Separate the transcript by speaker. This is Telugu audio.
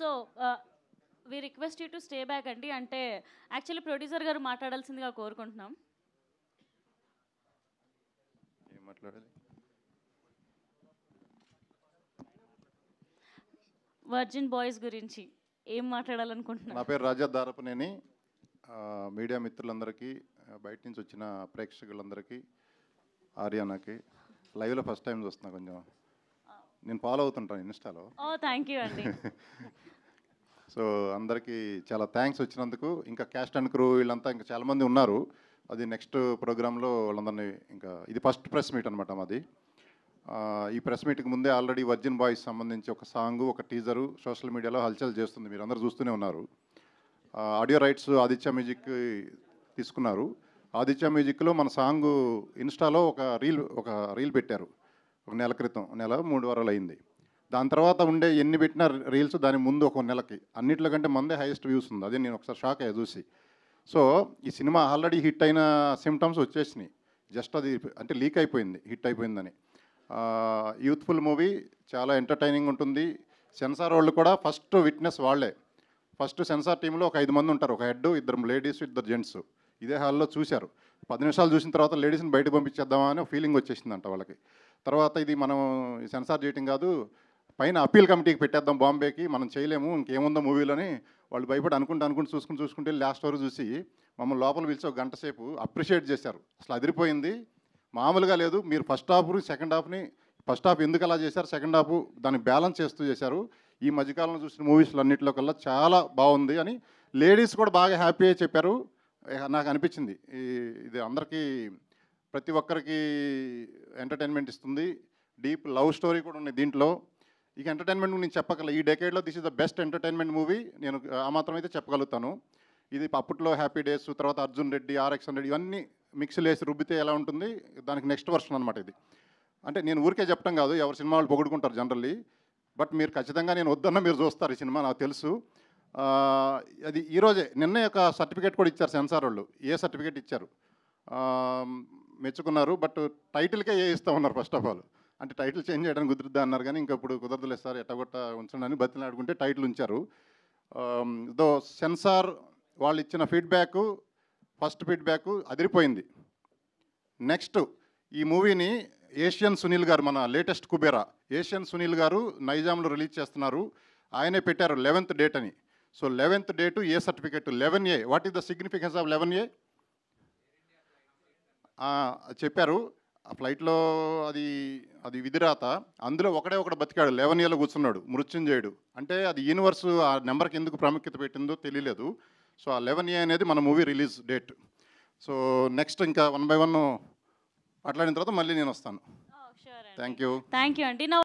Speaker 1: So we request you to stay back అండి. అంటే యాక్చువల్లీ ప్రొడ్యూసర్ గారు మాట్లాడాల్సిందిగా కోరుకుంటున్నాం.
Speaker 2: ఏం మాట్లాడాలి?
Speaker 1: వర్జిన్ బాయ్స్ గురించి ఏం మాట్లాడాలనుకుంటున్నాను?
Speaker 2: నా పేరు రాజా దారపనేని. మీడియా మిత్రులందరికీ, బయట నుంచి వచ్చిన ప్రేక్షకులందరికీ, ఆర్యానాకి లైవ్లో ఫస్ట్ టైం చూస్తున్నా. కొంచెం నేను ఫాలో అవుతుంటాను ఇన్స్టాలో.
Speaker 1: థ్యాంక్ యూ అండి.
Speaker 2: సో అందరికీ చాలా థ్యాంక్స్ వచ్చినందుకు. ఇంకా క్యాస్ట్ అండ్ క్రూ వీళ్ళంతా ఇంకా చాలామంది ఉన్నారు. అది నెక్స్ట్ ప్రోగ్రాంలో వాళ్ళందరినీ ఇంకా ఇది ఫస్ట్ ప్రెస్ మీట్ అనమాట మాది. ఈ ప్రెస్ మీట్కి ముందే ఆల్రెడీ వర్జిన్ బాయ్స్ సంబంధించి ఒక సాంగ్, ఒక టీజరు సోషల్ మీడియాలో హల్చల్ చేస్తుంది. మీరు అందరూ చూస్తూనే ఉన్నారు. ఆడియో రైట్స్ ఆదిత్య మ్యూజిక్ తీసుకున్నారు. ఆదిత్య మ్యూజిక్లో మన సాంగ్ ఇన్స్టాలో ఒక రీల్ పెట్టారు. ఒక నెల క్రితం, 3 వారాలు అయింది. దాని తర్వాత ఉండే ఎన్ని పెట్టిన రీల్స్ దాని ముందు ఒక నెలకి అన్నింటిలో కంటే మందే హైయెస్ట్ వ్యూస్ ఉంది. అదే నేను ఒకసారి షాక్ అయ్యా చూసి. సో ఈ సినిమా ఆల్రెడీ హిట్ అయిన సిమ్టమ్స్ వచ్చేసినాయి. జస్ట్ అది అంటే లీక్ అయిపోయింది, హిట్ అయిపోయిందని. యూత్ఫుల్ మూవీ, చాలా ఎంటర్టైనింగ్ ఉంటుంది. సెన్సార్ వాళ్ళు కూడా ఫస్ట్ విట్నెస్ వాళ్ళే. ఫస్ట్ సెన్సార్ టీంలో ఒక 5 మంది ఉంటారు. ఒక హెడ్, 2 లేడీస్, 2 జెంట్స్. ఇదే హాల్లో చూశారు. 10 నిమిషాలు చూసిన తర్వాత లేడీస్ని బయటకు పంపించేద్దామా అని ఫీలింగ్ వచ్చేసిందంట వాళ్ళకి. తర్వాత ఇది మనం సెన్సార్ చేయటం కాదు, పైన అప్పీల్ కమిటీకి పెట్టేద్దాం బాంబేకి, మనం చేయలేము, ఇంకేముందో మూవీలోని వాళ్ళు భయపడి అనుకుంటూ చూసుకుంటే లాస్ట్ వరకు చూసి మమ్మల్ని లోపల పిలిచి ఒక గంట సేపు అప్రిషియేట్ చేశారు. అసలు అదిరిపోయింది, మామూలుగా లేదు. మీరు ఫస్ట్ హాఫ్ ఎందుకు అలా చేశారు, సెకండ్ హాఫ్ దాన్ని బ్యాలెన్స్ చేస్తూ చేశారు. ఈ మధ్యకాలంలో చూసిన మూవీస్లో అన్నింటిలో కల్లా చాలా బాగుంది అని లేడీస్ కూడా బాగా హ్యాపీ అయ్యి చెప్పారు. నాకు అనిపించింది ఇది అందరికీ, ప్రతి ఒక్కరికి ఎంటర్టైన్మెంట్ ఇస్తుంది. డీప్ లవ్ స్టోరీ కూడా ఉంది దీంట్లో. ఇక ఎంటర్టైన్మెంట్ నేను చెప్పగల, ఈ డెకేడ్లో this is the best entertainment movie. నేను ఆ మాత్రం అయితే చెప్పగలుగుతాను. ఇది అప్పట్లో హ్యాపీ డేస్, తర్వాత అర్జున్ రెడ్డి, RX 100 ఇవన్నీ మిక్స్లు వేసి రుబ్బితే ఎలా ఉంటుంది, దానికి నెక్స్ట్ వర్షన్ అనమాట ఇది. అంటే నేను ఊరికే చెప్పడం కాదు, ఎవరి సినిమా వాళ్ళు పొగుడుకుంటారు జనరల్లీ. బట్ మీరు ఖచ్చితంగా, నేను వద్దన్నా మీరు చూస్తారు ఈ సినిమా, నాకు తెలుసు. అది ఈరోజే నిన్నే ఒక సర్టిఫికేట్ కూడా ఇచ్చారు సెన్సార్ వాళ్ళు. ఏ సర్టిఫికేట్ ఇచ్చారు, మెచ్చుకున్నారు. బట్ టైటిల్కే ఇస్తూ ఉన్నారు ఫస్ట్ ఆఫ్ ఆల్. అంటే టైటిల్ చేంజ్ చేయడానికి కుదురుద్దా అన్నారు, కానీ ఇంకా ఇప్పుడు కుదరదులేదు సార్, ఎట్టగొట్ట ఉంచండి అని బతిలాడుకుంటే టైటిల్ ఉంచారు. దో సెన్సార్ వాళ్ళు ఇచ్చిన ఫస్ట్ ఫీడ్బ్యాక్ అదిరిపోయింది. నెక్స్ట్ ఈ మూవీని ఏషియన్ సునీల్ గారు, మన లేటెస్ట్ కుబేరా ఏషియన్ సునీల్ గారు నైజాంలో రిలీజ్ చేస్తున్నారు. ఆయనే పెట్టారు 11th డేట్ అని. So 11th date A certificate 11A. What is the significance of 11A చెప్పారు. ఆ ఫ్లైట్లో అది విధిరాత. అందులో ఒకడు బతికాడు, 11Aలో కూర్చున్నాడు, మృత్యుంజయుడు. అంటే అది యూనివర్స్ ఆ నెంబర్కి ఎందుకు ప్రాముఖ్యత పెట్టిందో తెలియలేదు. సో ఆ 11A అనేది మన movie release date. So next ఇంకా 1 by 1 మాట్లాడిన తర్వాత మళ్ళీ నేను వస్తాను. థ్యాంక్ యూ
Speaker 1: అండి.